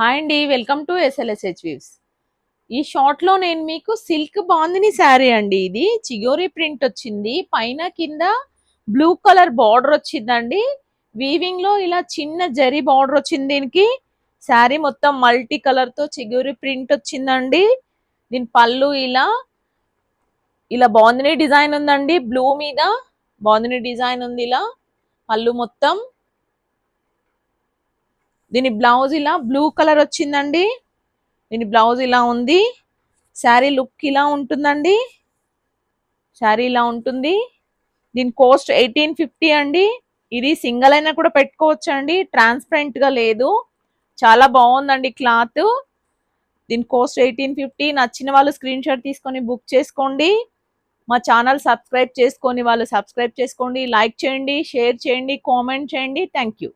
Hi అండి, welcome to ఎస్ఎల్ఎస్హెచ్ views. ఈ short లో నేను మీకు సిల్క్ బాందిని శారీ అండి. ఇది చిగోరి ప్రింట్ వచ్చింది, పైన కింద బ్లూ కలర్ బార్డర్ వచ్చిందండి. వీవింగ్ లో ఇలా చిన్న జరీ బార్డర్ వచ్చింది. దీనికి శారీ మొత్తం మల్టీ కలర్ తో చిగోరి ప్రింట్ వచ్చిందండి. దీని పళ్ళు ఇలా ఇలా బాందిని డిజైన్ ఉందండి. బ్లూ మీద బాందిని డిజైన్ ఉంది. ఇలా పళ్ళు మొత్తం. దీని బ్లౌజ్ ఇలా బ్లూ కలర్ వచ్చిందండి. దీని బ్లౌజ్ ఇలా ఉంది. శారీ లుక్ ఇలా ఉంటుందండి. శారీ ఇలా ఉంటుంది. దీని కాస్ట్ 1850 అండి. ఇది సింగిల్ అయినా కూడా పెట్టుకోవచ్చు అండి. ట్రాన్స్పరెంట్ గా లేదు, చాలా బాగుందండి క్లాత్. దీని కాస్ట్ 1850. నచ్చిన వాళ్ళు స్క్రీన్ షాట్ తీసుకొని బుక్ చేసుకోండి. మా ఛానల్ సబ్స్క్రైబ్ చేసుకొని వాళ్ళు సబ్స్క్రైబ్ చేసుకోండి. లైక్ చేయండి, షేర్ చేయండి, కామెంట్ చేయండి. Thank you.